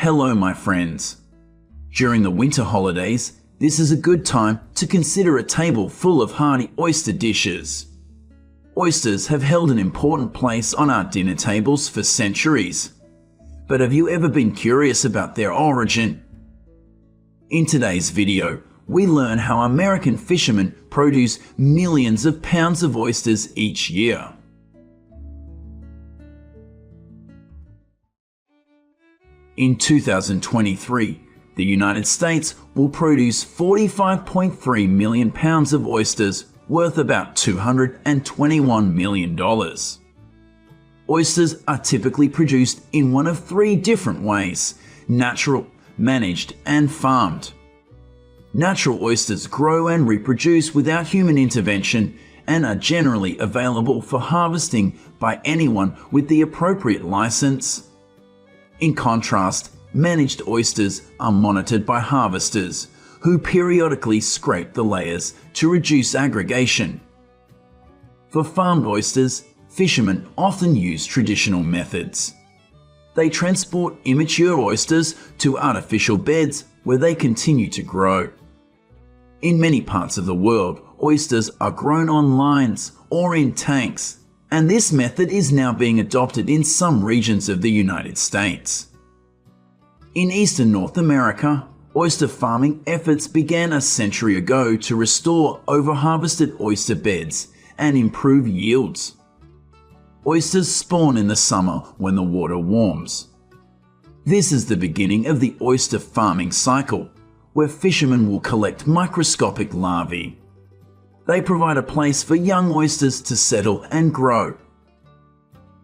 Hello my friends. During the winter holidays, this is a good time to consider a table full of hearty oyster dishes. Oysters have held an important place on our dinner tables for centuries. But have you ever been curious about their origin? In today's video, we learn how American fishermen produce millions of pounds of oysters each year. In 2023, the United States will produce 45.3 million pounds of oysters worth about $221 million. Oysters are typically produced in one of three different ways: natural, managed, and farmed. Natural oysters grow and reproduce without human intervention and are generally available for harvesting by anyone with the appropriate license. In contrast, managed oysters are monitored by harvesters, who periodically scrape the layers to reduce aggregation. For farmed oysters, fishermen often use traditional methods. They transport immature oysters to artificial beds where they continue to grow. In many parts of the world, oysters are grown on lines or in tanks, and this method is now being adopted in some regions of the United States. In eastern North America, oyster farming efforts began a century ago to restore over-harvested oyster beds and improve yields. Oysters spawn in the summer when the water warms. This is the beginning of the oyster farming cycle, where fishermen will collect microscopic larvae. They provide a place for young oysters to settle and grow.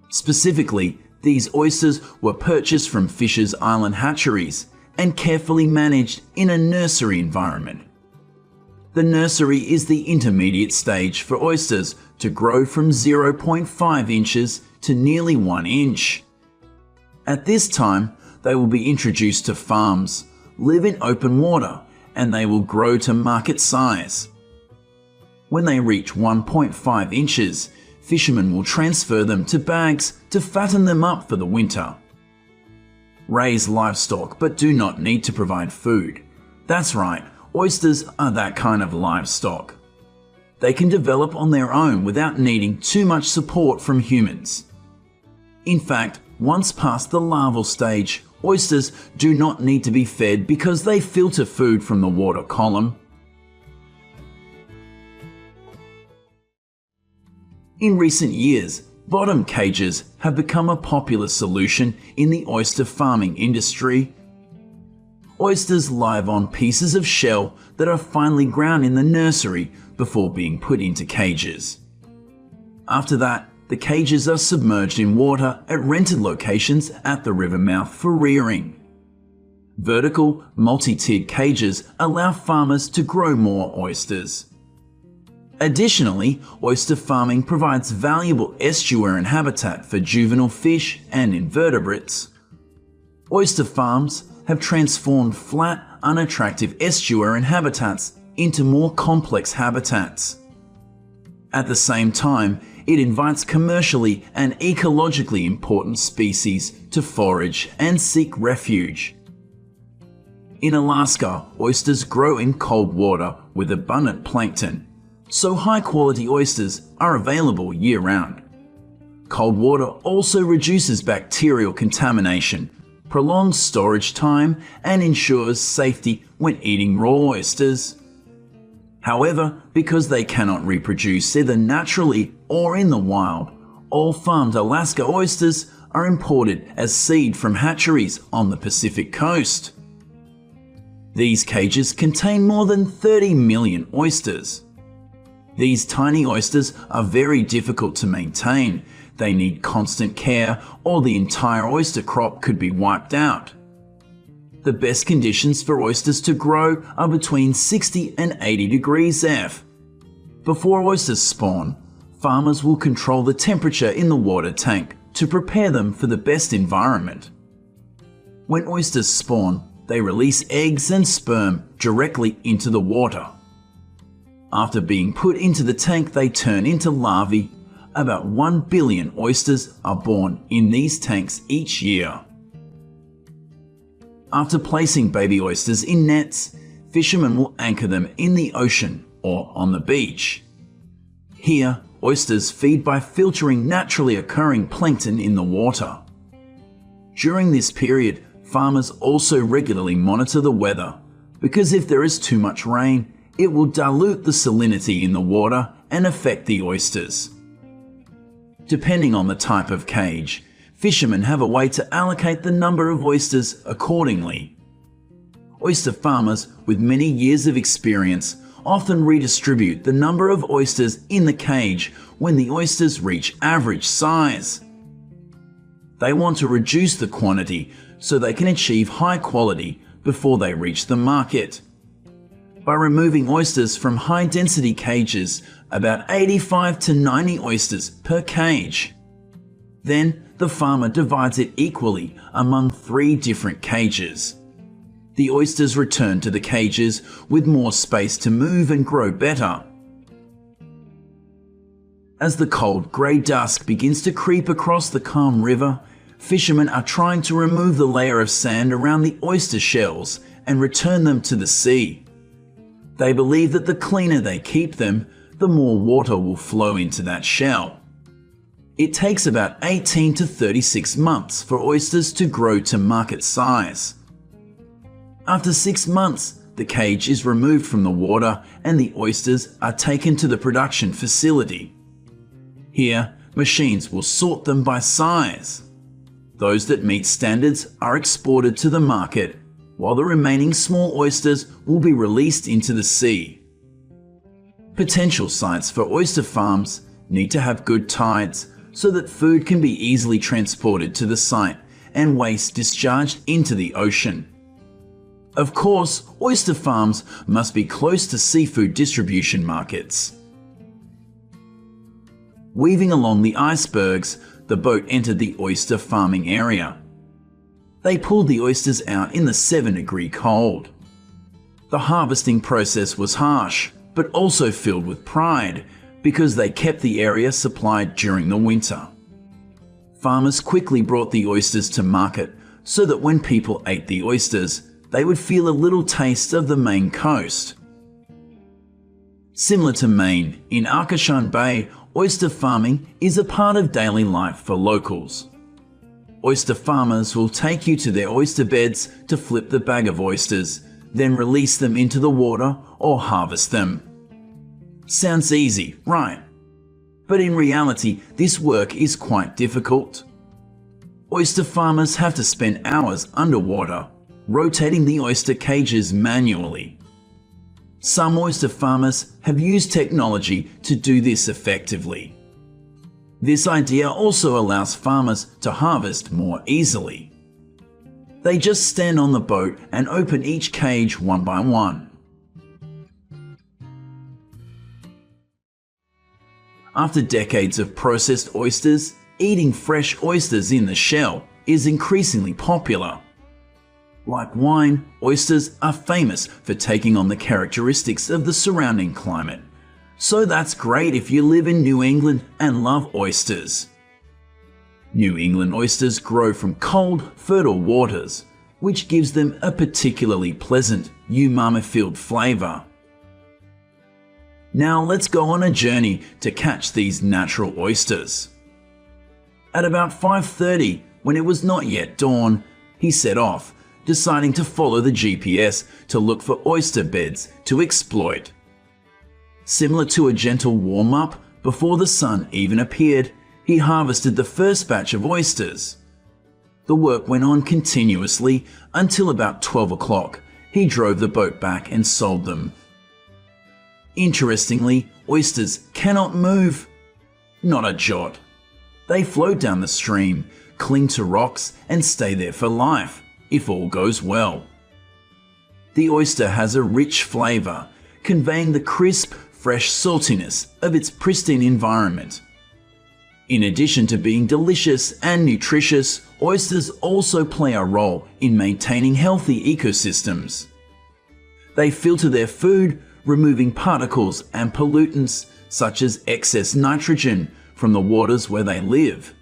Specifically, these oysters were purchased from Fisher's Island hatcheries and carefully managed in a nursery environment. The nursery is the intermediate stage for oysters to grow from 0.5 inches to nearly 1 inch. At this time, they will be introduced to farms, live in open water, and they will grow to market size. When they reach 1.5 inches, fishermen will transfer them to bags to fatten them up for the winter. Raise livestock but do not need to provide food. That's right, oysters are that kind of livestock. They can develop on their own without needing too much support from humans. In fact, once past the larval stage, oysters do not need to be fed because they filter food from the water column. In recent years, bottom cages have become a popular solution in the oyster farming industry. Oysters live on pieces of shell that are finely ground in the nursery before being put into cages. After that, the cages are submerged in water at rented locations at the river mouth for rearing. Vertical, multi-tiered cages allow farmers to grow more oysters. Additionally, oyster farming provides valuable estuarine habitat for juvenile fish and invertebrates. Oyster farms have transformed flat, unattractive estuarine habitats into more complex habitats. At the same time, it invites commercially and ecologically important species to forage and seek refuge. In Alaska, oysters grow in cold water with abundant plankton, so high-quality oysters are available year-round. Cold water also reduces bacterial contamination, prolongs storage time, and ensures safety when eating raw oysters. However, because they cannot reproduce either naturally or in the wild, all farmed Alaska oysters are imported as seed from hatcheries on the Pacific coast. These cages contain more than 30 million oysters. These tiny oysters are very difficult to maintain. They need constant care or the entire oyster crop could be wiped out. The best conditions for oysters to grow are between 60 and 80 degrees F. Before oysters spawn, farmers will control the temperature in the water tank to prepare them for the best environment. When oysters spawn, they release eggs and sperm directly into the water. After being put into the tank, they turn into larvae. About 1 billion oysters are born in these tanks each year. After placing baby oysters in nets, fishermen will anchor them in the ocean or on the beach. Here, oysters feed by filtering naturally occurring plankton in the water. During this period, farmers also regularly monitor the weather, because if there is too much rain, it will dilute the salinity in the water and affect the oysters. Depending on the type of cage, fishermen have a way to allocate the number of oysters accordingly. Oyster farmers with many years of experience often redistribute the number of oysters in the cage when the oysters reach average size. They want to reduce the quantity so they can achieve high quality before they reach the market. By removing oysters from high-density cages, about 85 to 90 oysters per cage. Then the farmer divides it equally among 3 different cages. The oysters return to the cages with more space to move and grow better. As the cold grey dusk begins to creep across the calm river, fishermen are trying to remove the layer of sand around the oyster shells and return them to the sea. They believe that the cleaner they keep them, the more water will flow into that shell. It takes about 18 to 36 months for oysters to grow to market size. After 6 months, the cage is removed from the water and the oysters are taken to the production facility. Here, machines will sort them by size. Those that meet standards are exported to the market, while the remaining small oysters will be released into the sea. Potential sites for oyster farms need to have good tides so that food can be easily transported to the site and waste discharged into the ocean. Of course, oyster farms must be close to seafood distribution markets. Weaving along the icebergs, the boat entered the oyster farming area. They pulled the oysters out in the 7-degree cold. The harvesting process was harsh, but also filled with pride, because they kept the area supplied during the winter. Farmers quickly brought the oysters to market so that when people ate the oysters, they would feel a little taste of the Maine coast. Similar to Maine, in Arcachon Bay, oyster farming is a part of daily life for locals. Oyster farmers will take you to their oyster beds to flip the bag of oysters, then release them into the water or harvest them. Sounds easy, right? But in reality, this work is quite difficult. Oyster farmers have to spend hours underwater, rotating the oyster cages manually. Some oyster farmers have used technology to do this effectively. This idea also allows farmers to harvest more easily. They just stand on the boat and open each cage one by one. After decades of processed oysters, eating fresh oysters in the shell is increasingly popular. Like wine, oysters are famous for taking on the characteristics of the surrounding climate. So that's great if you live in New England and love oysters. New England oysters grow from cold, fertile waters, which gives them a particularly pleasant, umami-filled flavor. Now let's go on a journey to catch these natural oysters. At about 5:30, when it was not yet dawn, he set off, deciding to follow the GPS to look for oyster beds to exploit. Similar to a gentle warm-up, before the sun even appeared, he harvested the first batch of oysters. The work went on continuously until about 12 o'clock. He drove the boat back and sold them. Interestingly, oysters cannot move. Not a jot. They float down the stream, cling to rocks, and stay there for life, if all goes well. The oyster has a rich flavor, conveying the crisp, fresh saltiness of its pristine environment. In addition to being delicious and nutritious, oysters also play a role in maintaining healthy ecosystems. They filter their food, removing particles and pollutants such as excess nitrogen from the waters where they live.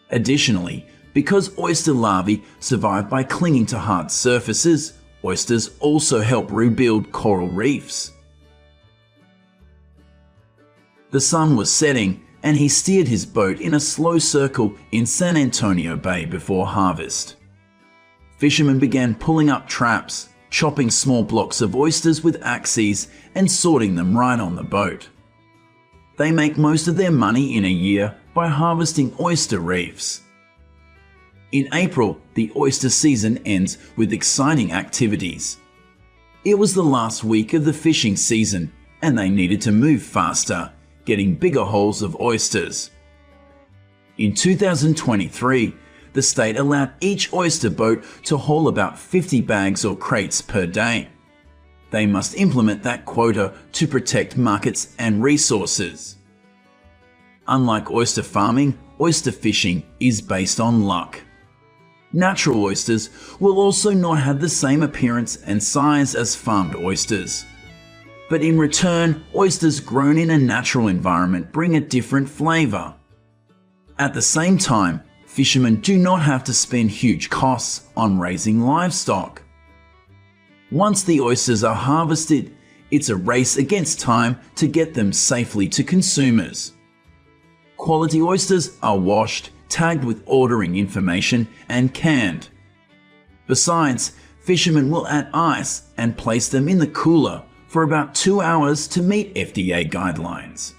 Additionally, Because oyster larvae survive by clinging to hard surfaces, oysters also help rebuild coral reefs. The sun was setting, and he steered his boat in a slow circle in San Antonio Bay before harvest. Fishermen began pulling up traps, chopping small blocks of oysters with axes and sorting them right on the boat. They make most of their money in a year by harvesting oyster reefs. In April, the oyster season ends with exciting activities. It was the last week of the fishing season, and they needed to move faster, getting bigger hauls of oysters. In 2023, the state allowed each oyster boat to haul about 50 bags or crates per day. They must implement that quota to protect markets and resources. Unlike oyster farming, oyster fishing is based on luck. Natural oysters will also not have the same appearance and size as farmed oysters. But in return, oysters grown in a natural environment bring a different flavor. At the same time, fishermen do not have to spend huge costs on raising livestock. Once the oysters are harvested, it's a race against time to get them safely to consumers. Quality oysters are washed, tagged with ordering information, and canned. Besides, fishermen will add ice and place them in the cooler for about 2 hours to meet FDA guidelines.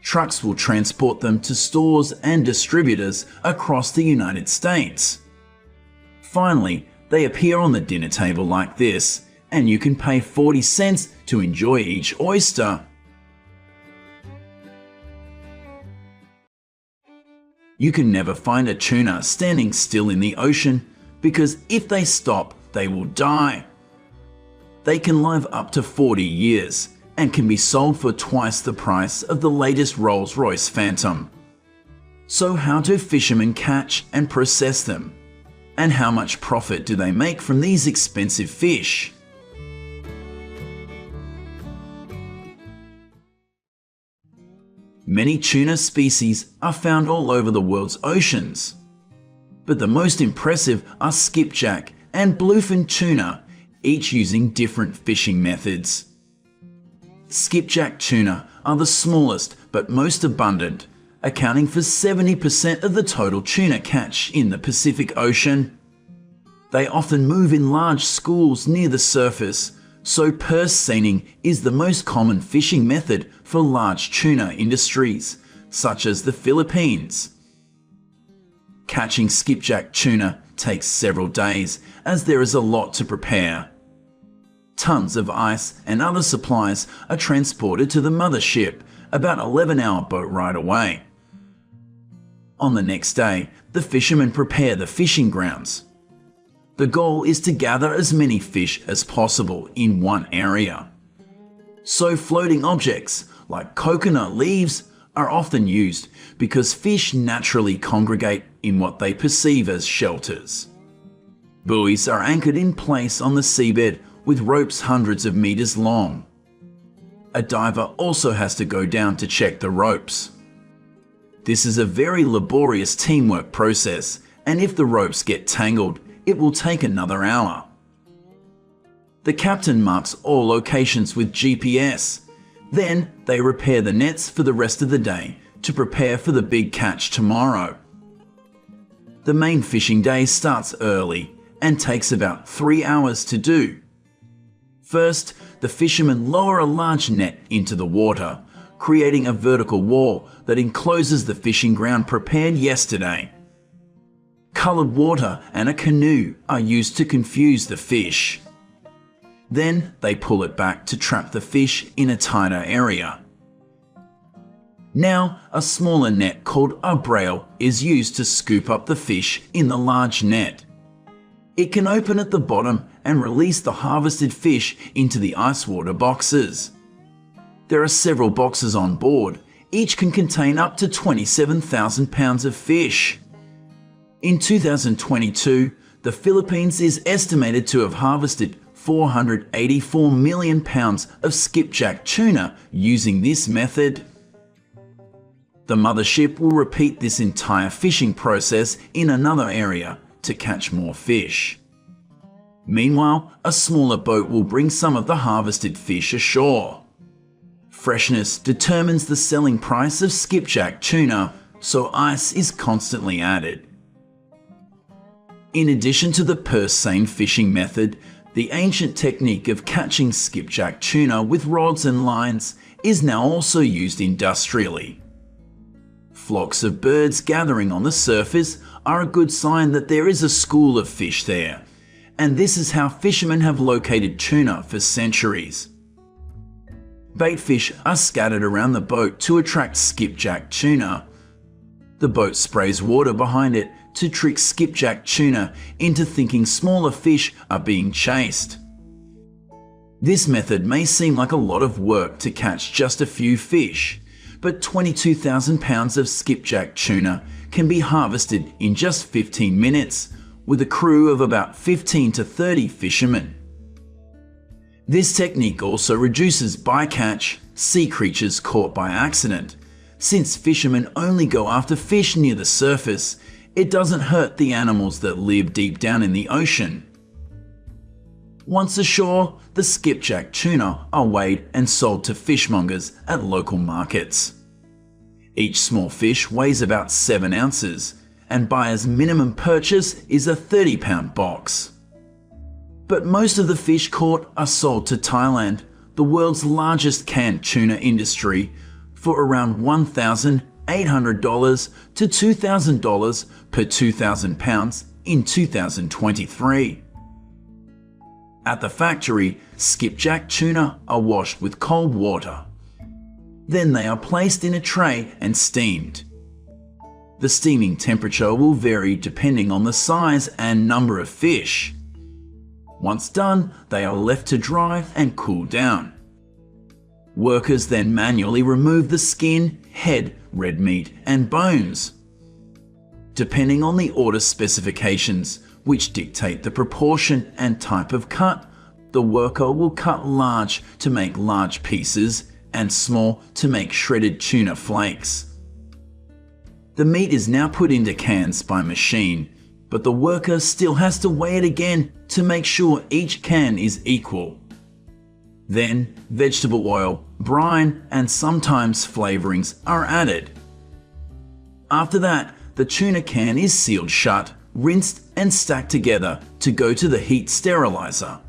Trucks will transport them to stores and distributors across the United States. Finally, they appear on the dinner table like this, and you can pay 40 cents to enjoy each oyster. You can never find a tuna standing still in the ocean, because if they stop, they will die. They can live up to 40 years and can be sold for twice the price of the latest Rolls-Royce Phantom. So how do fishermen catch and process them? And how much profit do they make from these expensive fish? Many tuna species are found all over the world's oceans. But the most impressive are skipjack and bluefin tuna, each using different fishing methods. Skipjack tuna are the smallest but most abundant, accounting for 70% of the total tuna catch in the Pacific Ocean. They often move in large schools near the surface, so purse seining is the most common fishing method for large tuna industries, such as the Philippines. Catching skipjack tuna takes several days, as there is a lot to prepare. Tons of ice and other supplies are transported to the mothership, about 11-hour boat ride away. On the next day, the fishermen prepare the fishing grounds. The goal is to gather as many fish as possible in one area. So floating objects like coconut leaves are often used because fish naturally congregate in what they perceive as shelters. Buoys are anchored in place on the seabed with ropes hundreds of meters long. A diver also has to go down to check the ropes. This is a very laborious teamwork process, and if the ropes get tangled, it will take another hour. The captain marks all locations with GPS. Then they repair the nets for the rest of the day to prepare for the big catch tomorrow. The main fishing day starts early and takes about 3 hours to do. First, the fishermen lower a large net into the water, creating a vertical wall that encloses the fishing ground prepared yesterday. Colored water and a canoe are used to confuse the fish. Then they pull it back to trap the fish in a tighter area. Now, a smaller net called a brail is used to scoop up the fish in the large net. It can open at the bottom and release the harvested fish into the ice water boxes. There are several boxes on board. Each can contain up to 27,000 pounds of fish. In 2022, the Philippines is estimated to have harvested 484 million pounds of skipjack tuna using this method. The mothership will repeat this entire fishing process in another area to catch more fish. Meanwhile, a smaller boat will bring some of the harvested fish ashore. Freshness determines the selling price of skipjack tuna, so ice is constantly added. In addition to the purse seine fishing method, the ancient technique of catching skipjack tuna with rods and lines is now also used industrially. Flocks of birds gathering on the surface are a good sign that there is a school of fish there, and this is how fishermen have located tuna for centuries. Baitfish are scattered around the boat to attract skipjack tuna. The boat sprays water behind it to trick skipjack tuna into thinking smaller fish are being chased. This method may seem like a lot of work to catch just a few fish, but 22,000 pounds of skipjack tuna can be harvested in just 15 minutes with a crew of about 15 to 30 fishermen. This technique also reduces bycatch, sea creatures caught by accident. Since fishermen only go after fish near the surface, it doesn't hurt the animals that live deep down in the ocean. Once ashore, the skipjack tuna are weighed and sold to fishmongers at local markets. Each small fish weighs about 7 ounces, and buyers' minimum purchase is a 30-pound box. But most of the fish caught are sold to Thailand, the world's largest canned tuna industry, for around $1,800 to $2,000 per 2,000 pounds in 2023. At the factory, skipjack tuna are washed with cold water. Then they are placed in a tray and steamed. The steaming temperature will vary depending on the size and number of fish. Once done, they are left to dry and cool down. Workers then manually remove the skin, head, red meat, and bones. Depending on the order specifications, which dictate the proportion and type of cut, the worker will cut large to make large pieces and small to make shredded tuna flakes. The meat is now put into cans by machine, but the worker still has to weigh it again to make sure each can is equal. Then, vegetable oil, brine, and sometimes flavorings are added. After that, the tuna can is sealed shut, rinsed and stacked together to go to the heat sterilizer.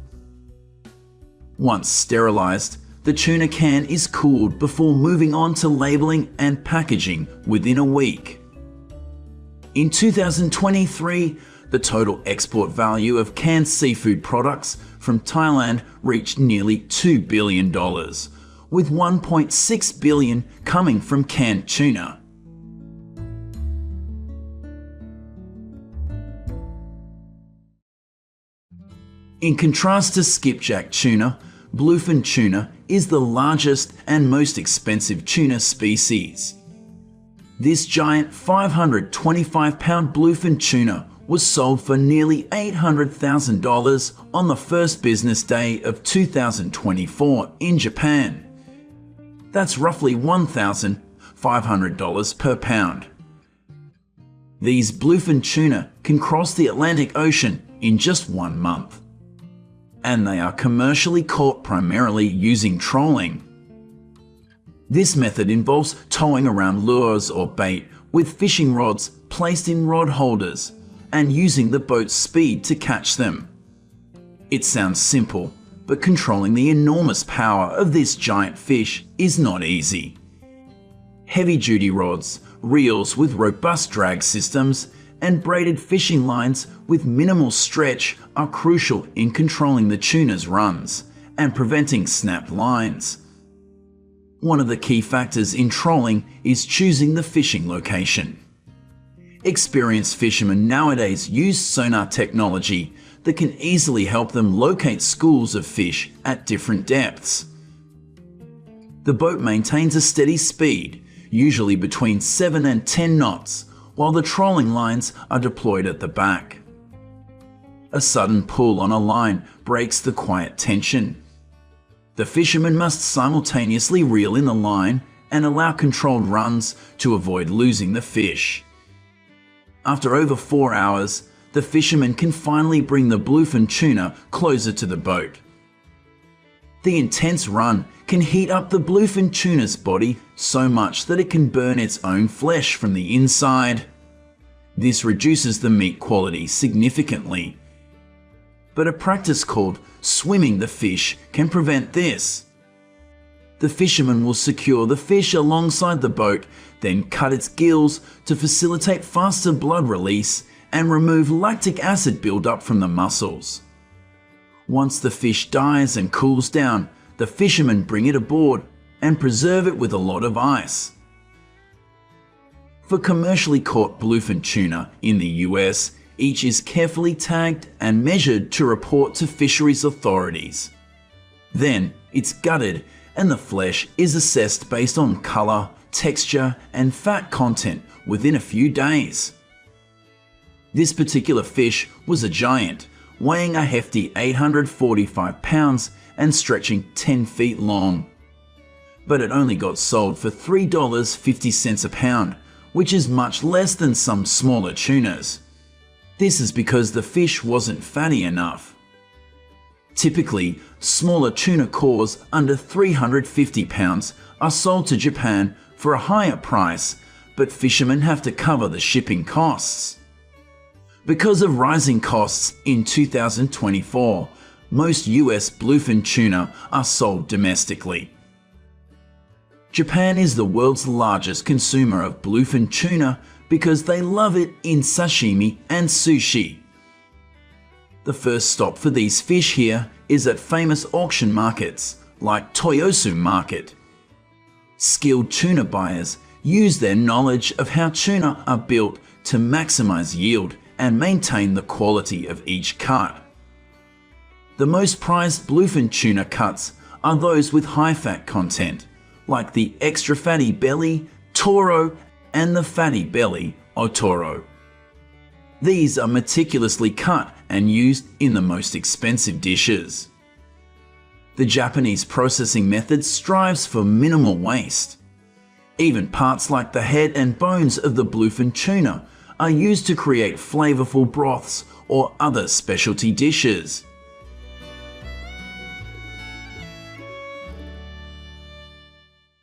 Once sterilized, the tuna can is cooled before moving on to labeling and packaging within a week. In 2023, the total export value of canned seafood products from Thailand reached nearly $2 billion, with $1.6 billion coming from canned tuna. In contrast to skipjack tuna, bluefin tuna is the largest and most expensive tuna species. This giant 525-pound bluefin tuna was sold for nearly $800,000 on the first business day of 2024 in Japan. That's roughly $1,500 per pound. These bluefin tuna can cross the Atlantic Ocean in just 1 month. And they are commercially caught primarily using trolling. This method involves towing around lures or bait with fishing rods placed in rod holders and using the boat's speed to catch them. It sounds simple, but controlling the enormous power of this giant fish is not easy. Heavy-duty rods, reels with robust drag systems, and braided fishing lines with minimal stretch are crucial in controlling the tuna's runs and preventing snapped lines. One of the key factors in trolling is choosing the fishing location. Experienced fishermen nowadays use sonar technology that can easily help them locate schools of fish at different depths. The boat maintains a steady speed, usually between 7 and 10 knots, while the trolling lines are deployed at the back. A sudden pull on a line breaks the quiet tension. The fisherman must simultaneously reel in the line and allow controlled runs to avoid losing the fish. After over 4 hours, the fisherman can finally bring the bluefin tuna closer to the boat. The intense run can heat up the bluefin tuna's body so much that it can burn its own flesh from the inside. This reduces the meat quality significantly. But a practice called swimming the fish can prevent this. The fisherman will secure the fish alongside the boat, then cut its gills to facilitate faster blood release and remove lactic acid buildup from the muscles. Once the fish dies and cools down, the fishermen bring it aboard and preserve it with a lot of ice. For commercially caught bluefin tuna in the US, each is carefully tagged and measured to report to fisheries authorities. Then it's gutted and the flesh is assessed based on color, texture, and fat content within a few days. This particular fish was a giant, weighing a hefty 845 pounds and stretching 10 feet long. But it only got sold for $3.50 a pound, which is much less than some smaller tunas. This is because the fish wasn't fatty enough. Typically, smaller tuna cores under 350 pounds are sold to Japan for a higher price, but fishermen have to cover the shipping costs. Because of rising costs in 2024, most US bluefin tuna are sold domestically. Japan is the world's largest consumer of bluefin tuna because they love it in sashimi and sushi. The first stop for these fish here is at famous auction markets like Toyosu Market. Skilled tuna buyers use their knowledge of how tuna are built to maximize yield and maintain the quality of each cut. The most prized bluefin tuna cuts are those with high fat content, like the extra fatty belly Toro and the fatty belly Otoro. These are meticulously cut and used in the most expensive dishes. The Japanese processing method strives for minimal waste. Even parts like the head and bones of the bluefin tuna are used to create flavorful broths or other specialty dishes.